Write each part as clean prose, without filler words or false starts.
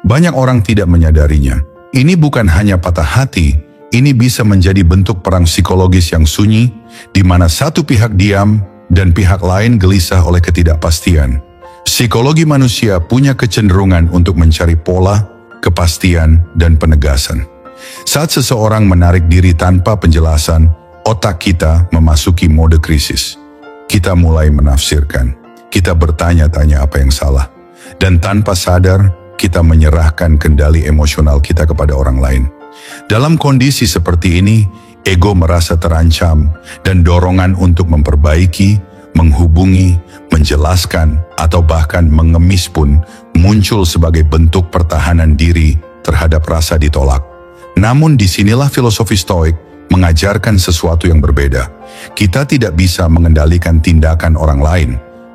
Banyak orang tidak menyadarinya. Ini bukan hanya patah hati, ini bisa menjadi bentuk perang psikologis yang sunyi, di mana satu pihak diam dan pihak lain gelisah oleh ketidakpastian. Psikologi manusia punya kecenderungan untuk mencari pola, kepastian, dan penegasan. Saat seseorang menarik diri tanpa penjelasan, otak kita memasuki mode krisis. Kita mulai menafsirkan, kita bertanya-tanya apa yang salah, dan tanpa sadar, kita menyerahkan kendali emosional kita kepada orang lain. Dalam kondisi seperti ini, ego merasa terancam dan dorongan untuk memperbaiki, menghubungi, menjelaskan, atau bahkan mengemis pun muncul sebagai bentuk pertahanan diri terhadap rasa ditolak. Namun disinilah filosofi Stoik mengajarkan sesuatu yang berbeda. Kita tidak bisa mengendalikan tindakan orang lain,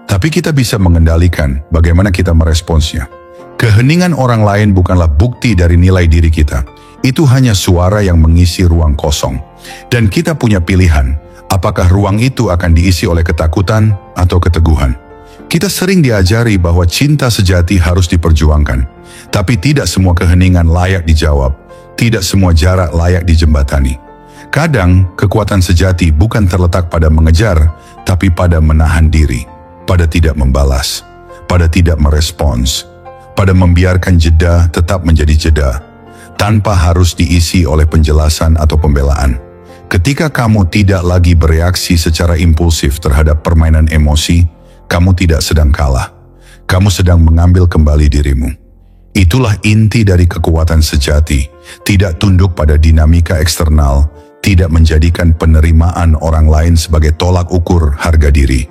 tapi kita bisa mengendalikan bagaimana kita meresponsnya. Keheningan orang lain bukanlah bukti dari nilai diri kita. Itu hanya suara yang mengisi ruang kosong. Dan kita punya pilihan, apakah ruang itu akan diisi oleh ketakutan atau keteguhan. Kita sering diajari bahwa cinta sejati harus diperjuangkan. Tapi tidak semua keheningan layak dijawab. Tidak semua jarak layak dijembatani. Kadang, kekuatan sejati bukan terletak pada mengejar, tapi pada menahan diri. Pada tidak membalas. Pada tidak merespons. Pada membiarkan jeda tetap menjadi jeda, tanpa harus diisi oleh penjelasan atau pembelaan. Ketika kamu tidak lagi bereaksi secara impulsif terhadap permainan emosi, kamu tidak sedang kalah. Kamu sedang mengambil kembali dirimu. Itulah inti dari kekuatan sejati, tidak tunduk pada dinamika eksternal, tidak menjadikan penerimaan orang lain sebagai tolak ukur harga diri.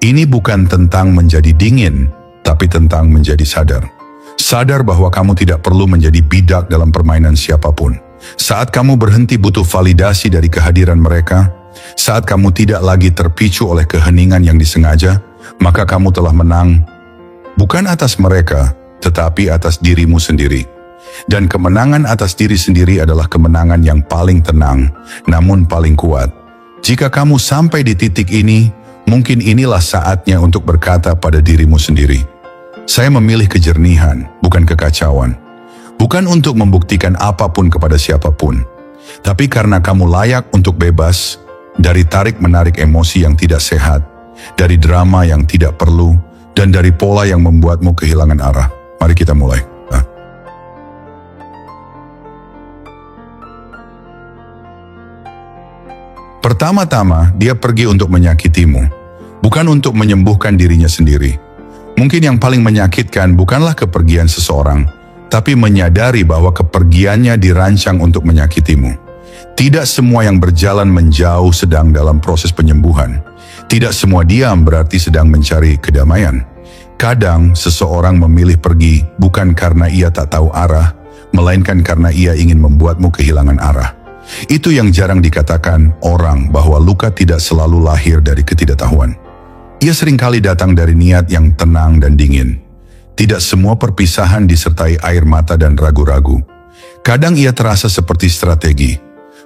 Ini bukan tentang menjadi dingin, tapi tentang menjadi sadar. Sadar bahwa kamu tidak perlu menjadi bidak dalam permainan siapapun. Saat kamu berhenti butuh validasi dari kehadiran mereka, saat kamu tidak lagi terpicu oleh keheningan yang disengaja, maka kamu telah menang, bukan atas mereka, tetapi atas dirimu sendiri. Dan kemenangan atas diri sendiri adalah kemenangan yang paling tenang, namun paling kuat. Jika kamu sampai di titik ini, mungkin inilah saatnya untuk berkata pada dirimu sendiri, saya memilih kejernihan, bukan kekacauan. Bukan untuk membuktikan apapun kepada siapapun, tapi karena kamu layak untuk bebas dari tarik-menarik emosi yang tidak sehat, dari drama yang tidak perlu, dan dari pola yang membuatmu kehilangan arah. Mari kita mulai. Pertama-tama, dia pergi untuk menyakitimu, bukan untuk menyembuhkan dirinya sendiri. Mungkin yang paling menyakitkan bukanlah kepergian seseorang, tapi menyadari bahwa kepergiannya dirancang untuk menyakitimu. Tidak semua yang berjalan menjauh sedang dalam proses penyembuhan. Tidak semua diam berarti sedang mencari kedamaian. Kadang seseorang memilih pergi bukan karena ia tak tahu arah, melainkan karena ia ingin membuatmu kehilangan arah. Itu yang jarang dikatakan orang bahwa luka tidak selalu lahir dari ketidaktahuan. Ia seringkali datang dari niat yang tenang dan dingin. Tidak semua perpisahan disertai air mata dan ragu-ragu. Kadang ia terasa seperti strategi.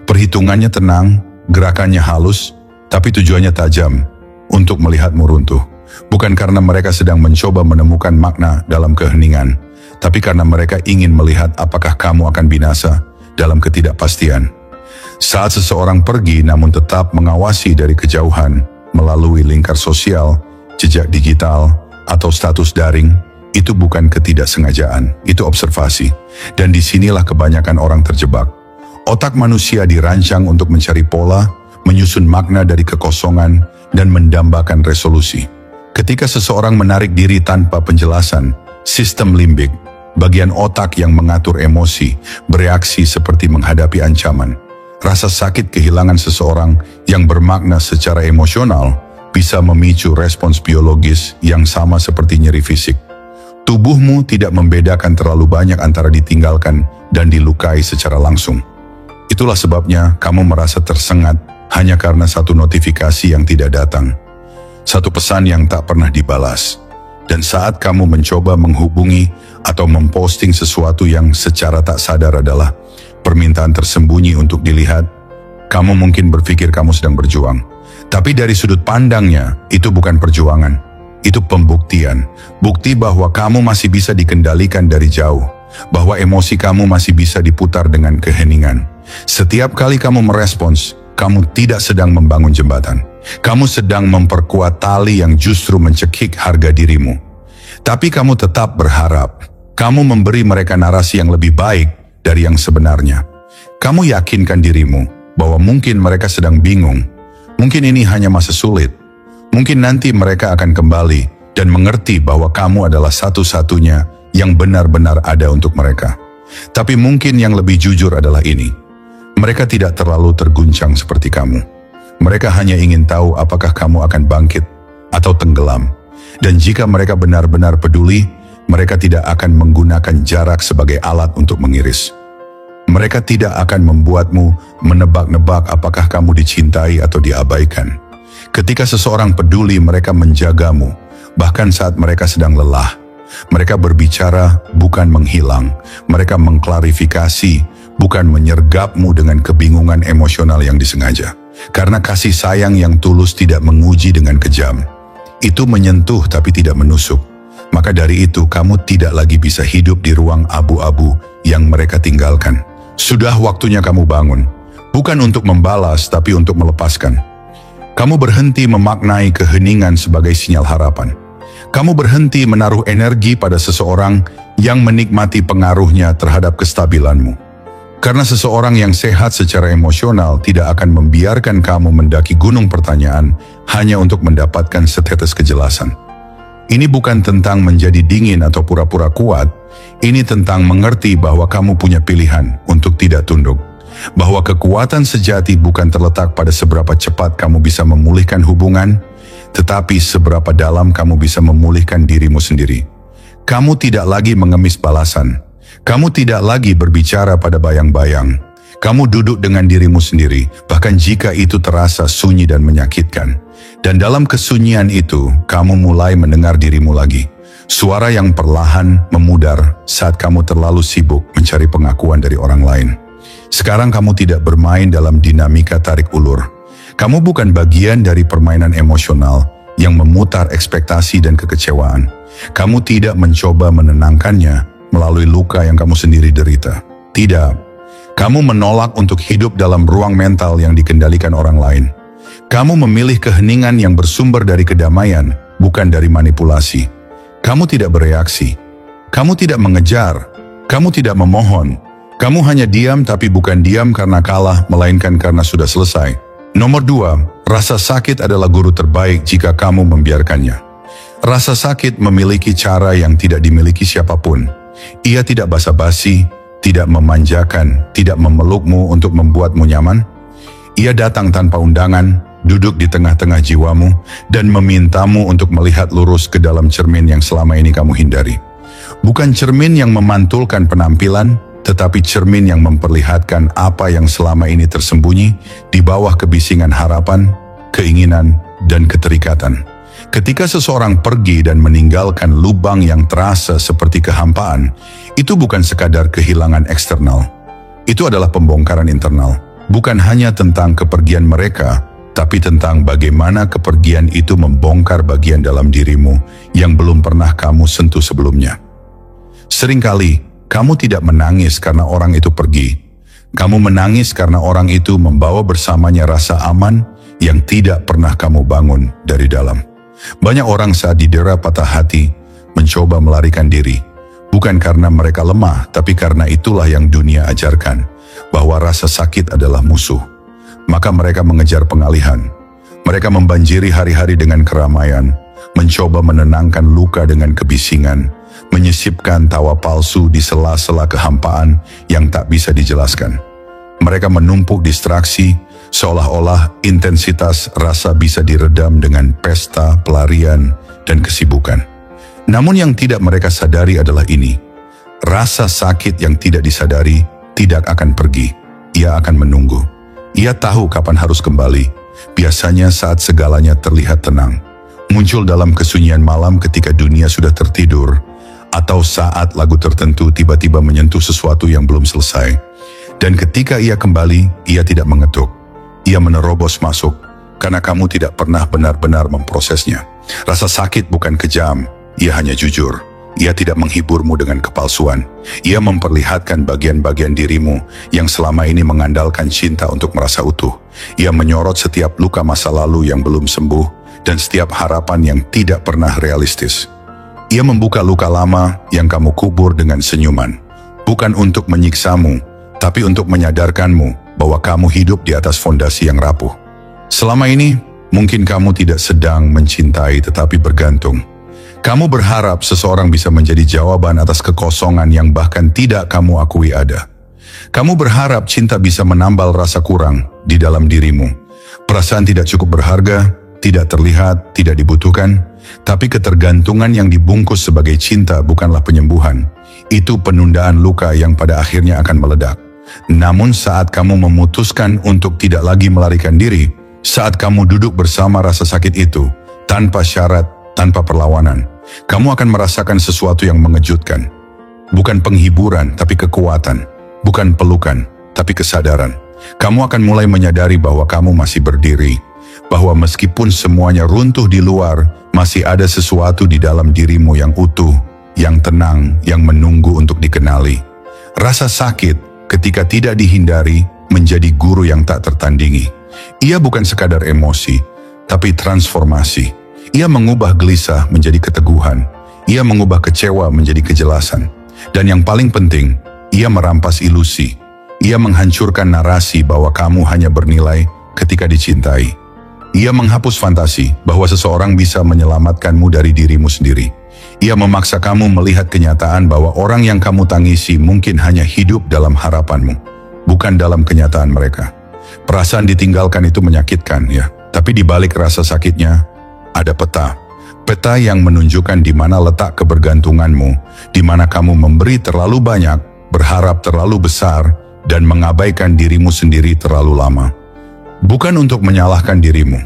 Perhitungannya tenang, gerakannya halus, tapi tujuannya tajam untuk melihatmu runtuh. Bukan karena mereka sedang mencoba menemukan makna dalam keheningan, tapi karena mereka ingin melihat apakah kamu akan binasa dalam ketidakpastian. Saat seseorang pergi namun tetap mengawasi dari kejauhan, melalui lingkar sosial, jejak digital, atau status daring, itu bukan ketidaksengajaan, itu observasi. Dan disinilah kebanyakan orang terjebak. Otak manusia dirancang untuk mencari pola, menyusun makna dari kekosongan, dan mendambakan resolusi. Ketika seseorang menarik diri tanpa penjelasan, sistem limbik, bagian otak yang mengatur emosi, bereaksi seperti menghadapi ancaman. Rasa sakit kehilangan seseorang yang bermakna secara emosional bisa memicu respons biologis yang sama seperti nyeri fisik. Tubuhmu tidak membedakan terlalu banyak antara ditinggalkan dan dilukai secara langsung. Itulah sebabnya kamu merasa tersengat hanya karena satu notifikasi yang tidak datang, satu pesan yang tak pernah dibalas. Dan saat kamu mencoba menghubungi atau memposting sesuatu yang secara tak sadar adalah permintaan tersembunyi untuk dilihat, kamu mungkin berpikir kamu sedang berjuang. Tapi dari sudut pandangnya, itu bukan perjuangan. Itu pembuktian. Bukti bahwa kamu masih bisa dikendalikan dari jauh. bahwa emosi kamu masih bisa diputar dengan keheningan. Setiap kali kamu merespons, kamu tidak sedang membangun jembatan. Kamu sedang memperkuat tali yang justru mencekik harga dirimu. Tapi kamu tetap berharap. Kamu memberi mereka narasi yang lebih baik dari yang sebenarnya. Kamu yakinkan dirimu bahwa mungkin mereka sedang bingung. Mungkin ini hanya masa sulit. Mungkin nanti mereka akan kembali dan mengerti bahwa kamu adalah satu-satunya yang benar-benar ada untuk mereka. Tapi mungkin yang lebih jujur adalah ini. Mereka tidak terlalu terguncang seperti kamu. Mereka hanya ingin tahu apakah kamu akan bangkit atau tenggelam. Dan jika mereka benar-benar peduli, mereka tidak akan menggunakan jarak sebagai alat untuk mengiris. Mereka tidak akan membuatmu menebak-nebak apakah kamu dicintai atau diabaikan. Ketika seseorang peduli, mereka menjagamu, bahkan saat mereka sedang lelah. Mereka berbicara, bukan menghilang. Mereka mengklarifikasi, bukan menyergapmu dengan kebingungan emosional yang disengaja. Karena kasih sayang yang tulus tidak menguji dengan kejam. Itu menyentuh tapi tidak menusuk. Maka dari itu kamu tidak lagi bisa hidup di ruang abu-abu yang mereka tinggalkan. Sudah waktunya kamu bangun. Bukan untuk membalas tapi untuk melepaskan. Kamu berhenti memaknai keheningan sebagai sinyal harapan. Kamu berhenti menaruh energi pada seseorang yang menikmati pengaruhnya terhadap kestabilanmu. Karena seseorang yang sehat secara emosional tidak akan membiarkan kamu mendaki gunung pertanyaan hanya untuk mendapatkan setetes kejelasan. Ini bukan tentang menjadi dingin atau pura-pura kuat, ini tentang mengerti bahwa kamu punya pilihan untuk tidak tunduk. Bahwa kekuatan sejati bukan terletak pada seberapa cepat kamu bisa memulihkan hubungan, tetapi seberapa dalam kamu bisa memulihkan dirimu sendiri. Kamu tidak lagi mengemis balasan. Kamu tidak lagi berbicara pada bayang-bayang. Kamu duduk dengan dirimu sendiri, bahkan jika itu terasa sunyi dan menyakitkan. Dan dalam kesunyian itu, kamu mulai mendengar dirimu lagi. Suara yang perlahan memudar saat kamu terlalu sibuk mencari pengakuan dari orang lain. Sekarang kamu tidak bermain dalam dinamika tarik ulur. Kamu bukan bagian dari permainan emosional yang memutar ekspektasi dan kekecewaan. Kamu tidak mencoba menenangkannya melalui luka yang kamu sendiri derita. Tidak. Kamu menolak untuk hidup dalam ruang mental yang dikendalikan orang lain. Kamu memilih keheningan yang bersumber dari kedamaian, bukan dari manipulasi. Kamu tidak bereaksi. Kamu tidak mengejar. Kamu tidak memohon. Kamu hanya diam, tapi bukan diam karena kalah, melainkan karena sudah selesai. Nomor 2, rasa sakit adalah guru terbaik jika kamu membiarkannya. Rasa sakit memiliki cara yang tidak dimiliki siapapun. Ia tidak basa-basi, tidak memanjakan, tidak memelukmu untuk membuatmu nyaman. Ia datang tanpa undangan, duduk di tengah-tengah jiwamu, dan memintamu untuk melihat lurus ke dalam cermin yang selama ini kamu hindari. Bukan cermin yang memantulkan penampilan, tetapi cermin yang memperlihatkan apa yang selama ini tersembunyi di bawah kebisingan harapan, keinginan, dan keterikatan. Ketika seseorang pergi dan meninggalkan lubang yang terasa seperti kehampaan, itu bukan sekadar kehilangan eksternal. Itu adalah pembongkaran internal. Bukan hanya tentang kepergian mereka, tapi tentang bagaimana kepergian itu membongkar bagian dalam dirimu yang belum pernah kamu sentuh sebelumnya. Seringkali, kamu tidak menangis karena orang itu pergi. Kamu menangis karena orang itu membawa bersamanya rasa aman yang tidak pernah kamu bangun dari dalam. Banyak orang saat didera patah hati mencoba melarikan diri, bukan karena mereka lemah, tapi karena itulah yang dunia ajarkan, bahwa rasa sakit adalah musuh. Maka mereka mengejar pengalihan. Mereka membanjiri hari-hari dengan keramaian, mencoba menenangkan luka dengan kebisingan, menyisipkan tawa palsu di sela-sela kehampaan yang tak bisa dijelaskan. Mereka menumpuk distraksi, seolah-olah intensitas rasa bisa diredam dengan pesta, pelarian, dan kesibukan. Namun yang tidak mereka sadari adalah ini. Rasa sakit yang tidak disadari tidak akan pergi. Ia akan menunggu. Ia tahu kapan harus kembali. Biasanya saat segalanya terlihat tenang. Muncul dalam kesunyian malam ketika dunia sudah tertidur, atau saat lagu tertentu tiba-tiba menyentuh sesuatu yang belum selesai. Dan ketika ia kembali, ia tidak mengetuk. Ia menerobos masuk, karena kamu tidak pernah benar-benar memprosesnya. Rasa sakit bukan kejam, ia hanya jujur. Ia tidak menghiburmu dengan kepalsuan. Ia memperlihatkan bagian-bagian dirimu yang selama ini mengandalkan cinta untuk merasa utuh. Ia menyorot setiap luka masa lalu yang belum sembuh dan setiap harapan yang tidak pernah realistis. Ia membuka luka lama yang kamu kubur dengan senyuman. Bukan untuk menyiksamu, tapi untuk menyadarkanmu bahwa kamu hidup di atas fondasi yang rapuh. Selama ini, mungkin kamu tidak sedang mencintai tetapi bergantung. Kamu berharap seseorang bisa menjadi jawaban atas kekosongan yang bahkan tidak kamu akui ada. Kamu berharap cinta bisa menambal rasa kurang di dalam dirimu. Perasaan tidak cukup berharga, tidak terlihat, tidak dibutuhkan, tapi ketergantungan yang dibungkus sebagai cinta bukanlah penyembuhan. Itu penundaan luka yang pada akhirnya akan meledak. Namun saat kamu memutuskan untuk tidak lagi melarikan diri, saat kamu duduk bersama rasa sakit itu, tanpa syarat, tanpa perlawanan, kamu akan merasakan sesuatu yang mengejutkan. Bukan penghiburan, tapi kekuatan. Bukan pelukan, tapi kesadaran. Kamu akan mulai menyadari bahwa kamu masih berdiri. Bahwa meskipun semuanya runtuh di luar, masih ada sesuatu di dalam dirimu yang utuh, yang tenang, yang menunggu untuk dikenali. Rasa sakit ketika tidak dihindari menjadi guru yang tak tertandingi. Ia bukan sekadar emosi, tapi transformasi. Ia mengubah gelisah menjadi keteguhan. Ia mengubah kecewa menjadi kejelasan. Dan yang paling penting, ia merampas ilusi. Ia menghancurkan narasi bahwa kamu hanya bernilai ketika dicintai. Ia menghapus fantasi bahwa seseorang bisa menyelamatkanmu dari dirimu sendiri. Ia memaksa kamu melihat kenyataan bahwa orang yang kamu tangisi mungkin hanya hidup dalam harapanmu, bukan dalam kenyataan mereka. Perasaan ditinggalkan itu menyakitkan, ya. Tapi di balik rasa sakitnya, ada peta. Peta yang menunjukkan di mana letak kebergantunganmu, di mana kamu memberi terlalu banyak, berharap terlalu besar, dan mengabaikan dirimu sendiri terlalu lama. Bukan untuk menyalahkan dirimu,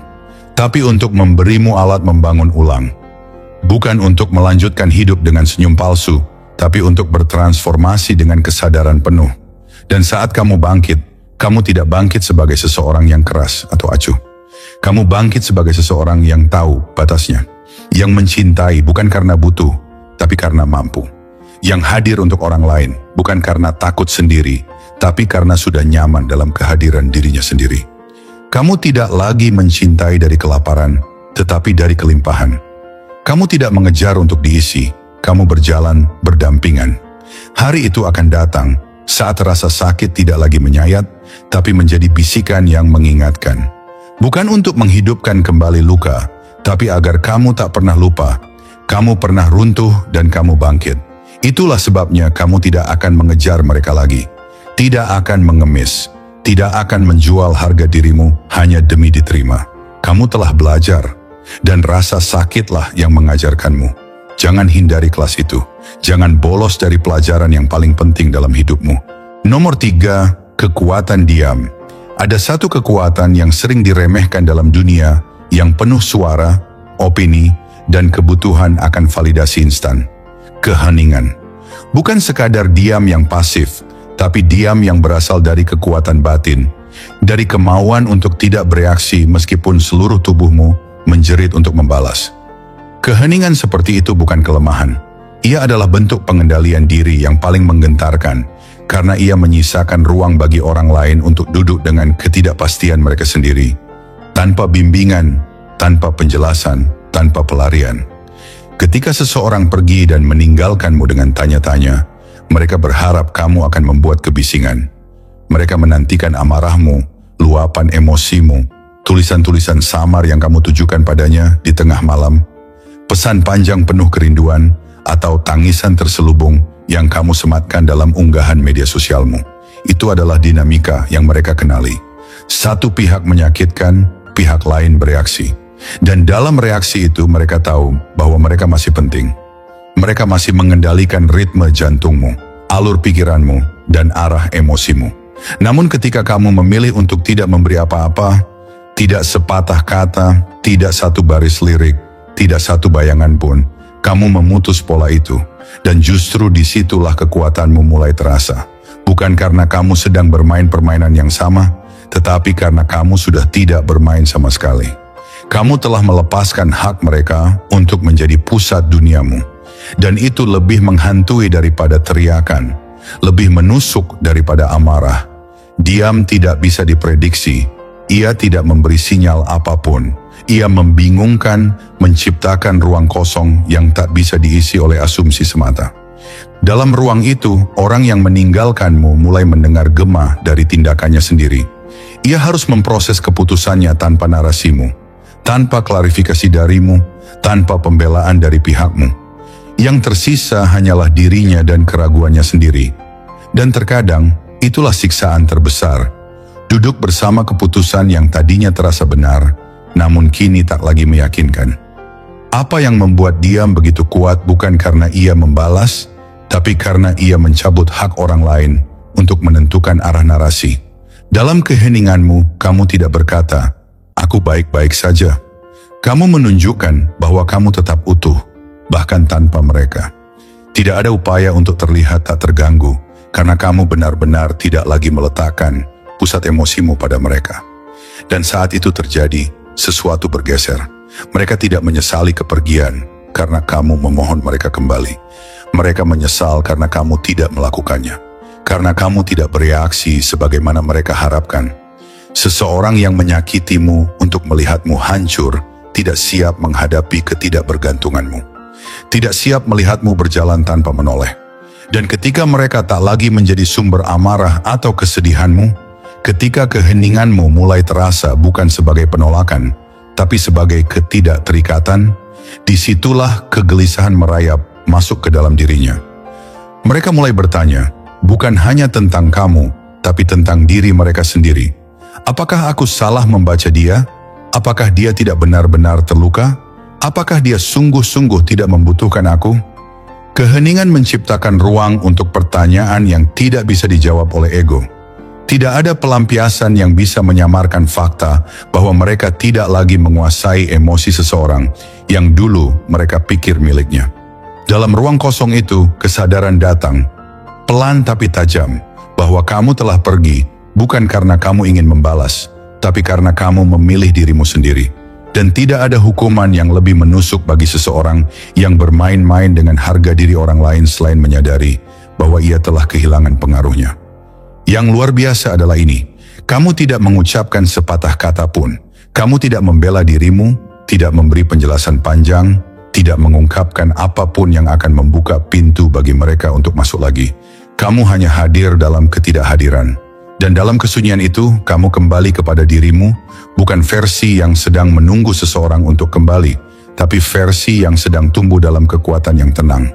tapi untuk memberimu alat membangun ulang. Bukan untuk melanjutkan hidup dengan senyum palsu, tapi untuk bertransformasi dengan kesadaran penuh. Dan saat kamu bangkit, kamu tidak bangkit sebagai seseorang yang keras atau acuh. Kamu bangkit sebagai seseorang yang tahu batasnya. Yang mencintai bukan karena butuh, tapi karena mampu. Yang hadir untuk orang lain bukan karena takut sendiri, tapi karena sudah nyaman dalam kehadiran dirinya sendiri. Kamu tidak lagi mencintai dari kelaparan, tetapi dari kelimpahan. Kamu tidak mengejar untuk diisi, kamu berjalan berdampingan. Hari itu akan datang saat rasa sakit tidak lagi menyayat, tapi menjadi bisikan yang mengingatkan. Bukan untuk menghidupkan kembali luka, tapi agar kamu tak pernah lupa. Kamu pernah runtuh dan kamu bangkit. Itulah sebabnya kamu tidak akan mengejar mereka lagi. Tidak akan mengemis. Tidak akan menjual harga dirimu hanya demi diterima. Kamu telah belajar. Dan rasa sakitlah yang mengajarkanmu. Jangan hindari kelas itu. Jangan bolos dari pelajaran yang paling penting dalam hidupmu. Nomor 3, kekuatan diam. Ada satu kekuatan yang sering diremehkan dalam dunia yang penuh suara, opini, dan kebutuhan akan validasi instan. Keheningan. Bukan sekadar diam yang pasif, tapi diam yang berasal dari kekuatan batin, dari kemauan untuk tidak bereaksi meskipun seluruh tubuhmu menjerit untuk membalas. Keheningan seperti itu bukan kelemahan. Ia adalah bentuk pengendalian diri yang paling menggentarkan, karena ia menyisakan ruang bagi orang lain untuk duduk dengan ketidakpastian mereka sendiri, tanpa bimbingan, tanpa penjelasan, tanpa pelarian. Ketika seseorang pergi dan meninggalkanmu dengan tanya-tanya, mereka berharap kamu akan membuat kebisingan. Mereka menantikan amarahmu, luapan emosimu, tulisan-tulisan samar yang kamu tujukan padanya di tengah malam, pesan panjang penuh kerinduan, atau tangisan terselubung yang kamu sematkan dalam unggahan media sosialmu. Itu adalah dinamika yang mereka kenali. Satu pihak menyakitkan, pihak lain bereaksi. Dan dalam reaksi itu mereka tahu bahwa mereka masih penting. Mereka masih mengendalikan ritme jantungmu, alur pikiranmu, dan arah emosimu. Namun ketika kamu memilih untuk tidak memberi apa-apa, tidak sepatah kata, tidak satu baris lirik, tidak satu bayangan pun, kamu memutus pola itu. Dan justru disitulah kekuatanmu mulai terasa. Bukan karena kamu sedang bermain permainan yang sama, tetapi karena kamu sudah tidak bermain sama sekali. Kamu telah melepaskan hak mereka untuk menjadi pusat duniamu. Dan itu lebih menghantui daripada teriakan, lebih menusuk daripada amarah. Diam tidak bisa diprediksi. Ia tidak memberi sinyal apapun. Ia membingungkan, menciptakan ruang kosong yang tak bisa diisi oleh asumsi semata. Dalam ruang itu, orang yang meninggalkanmu mulai mendengar gema dari tindakannya sendiri. Ia harus memproses keputusannya tanpa narasimu, tanpa klarifikasi darimu, tanpa pembelaan dari pihakmu. Yang tersisa hanyalah dirinya dan keraguannya sendiri. Dan terkadang, itulah siksaan terbesar. Duduk bersama keputusan yang tadinya terasa benar, namun kini tak lagi meyakinkan. Apa yang membuat diam begitu kuat bukan karena ia membalas, tapi karena ia mencabut hak orang lain untuk menentukan arah narasi. Dalam keheninganmu, kamu tidak berkata, "Aku baik-baik saja." Kamu menunjukkan bahwa kamu tetap utuh, bahkan tanpa mereka. Tidak ada upaya untuk terlihat tak terganggu, karena kamu benar-benar tidak lagi meletakkan pusat emosimu pada mereka. Dan saat itu terjadi, sesuatu bergeser. Mereka tidak menyesali kepergian karena kamu memohon mereka kembali. Mereka menyesal karena kamu tidak melakukannya. Karena kamu tidak bereaksi sebagaimana mereka harapkan. Seseorang yang menyakitimu untuk melihatmu hancur tidak siap menghadapi ketidakbergantunganmu. Tidak siap melihatmu berjalan tanpa menoleh. Dan ketika mereka tak lagi menjadi sumber amarah atau kesedihanmu, ketika keheninganmu mulai terasa bukan sebagai penolakan, tapi sebagai ketidakterikatan, disitulah kegelisahan merayap masuk ke dalam dirinya. Mereka mulai bertanya, bukan hanya tentang kamu, tapi tentang diri mereka sendiri. Apakah aku salah membaca dia? Apakah dia tidak benar-benar terluka? Apakah dia sungguh-sungguh tidak membutuhkan aku? Keheningan menciptakan ruang untuk pertanyaan yang tidak bisa dijawab oleh ego. Tidak ada pelampiasan yang bisa menyamarkan fakta bahwa mereka tidak lagi menguasai emosi seseorang yang dulu mereka pikir miliknya. Dalam ruang kosong itu, kesadaran datang, pelan tapi tajam, bahwa kamu telah pergi bukan karena kamu ingin membalas, tapi karena kamu memilih dirimu sendiri. Dan tidak ada hukuman yang lebih menusuk bagi seseorang yang bermain-main dengan harga diri orang lain selain menyadari bahwa ia telah kehilangan pengaruhnya. Yang luar biasa adalah ini, kamu tidak mengucapkan sepatah kata pun. Kamu tidak membela dirimu, tidak memberi penjelasan panjang, tidak mengungkapkan apapun yang akan membuka pintu bagi mereka untuk masuk lagi. Kamu hanya hadir dalam ketidakhadiran. Dan dalam kesunyian itu, kamu kembali kepada dirimu, bukan versi yang sedang menunggu seseorang untuk kembali, tapi versi yang sedang tumbuh dalam kekuatan yang tenang.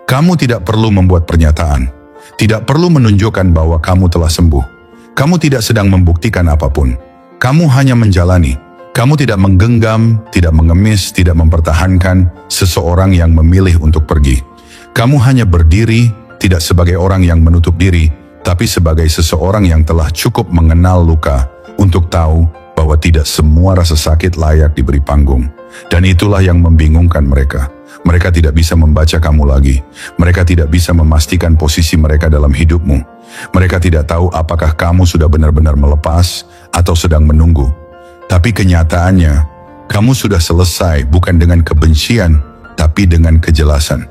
Kamu tidak perlu membuat pernyataan, tidak perlu menunjukkan bahwa kamu telah sembuh. Kamu tidak sedang membuktikan apapun. Kamu hanya menjalani. Kamu tidak menggenggam, tidak mengemis, tidak mempertahankan seseorang yang memilih untuk pergi. Kamu hanya berdiri, tidak sebagai orang yang menutup diri, tapi sebagai seseorang yang telah cukup mengenal luka untuk tahu bahwa tidak semua rasa sakit layak diberi panggung. Dan itulah yang membingungkan mereka. Mereka tidak bisa membaca kamu lagi. Mereka tidak bisa memastikan posisi mereka dalam hidupmu. Mereka tidak tahu apakah kamu sudah benar-benar melepas atau sedang menunggu. Tapi kenyataannya, kamu sudah selesai bukan dengan kebencian, tapi dengan kejelasan.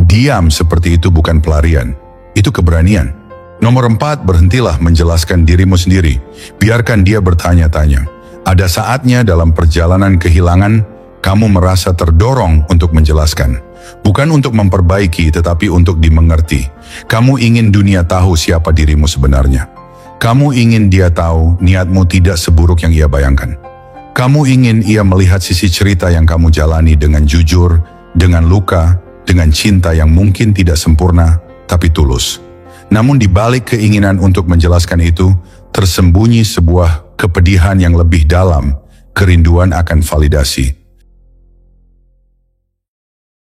Diam seperti itu bukan pelarian, itu keberanian. Nomor 4, berhentilah menjelaskan dirimu sendiri. Biarkan dia bertanya-tanya. Ada saatnya dalam perjalanan kehilangan, kamu merasa terdorong untuk menjelaskan. Bukan untuk memperbaiki, tetapi untuk dimengerti. Kamu ingin dunia tahu siapa dirimu sebenarnya. Kamu ingin dia tahu niatmu tidak seburuk yang ia bayangkan. Kamu ingin ia melihat sisi cerita yang kamu jalani dengan jujur, dengan luka, dengan cinta yang mungkin tidak sempurna, tapi tulus. Namun di balik keinginan untuk menjelaskan itu, tersembunyi sebuah kepedihan yang lebih dalam, kerinduan akan validasi.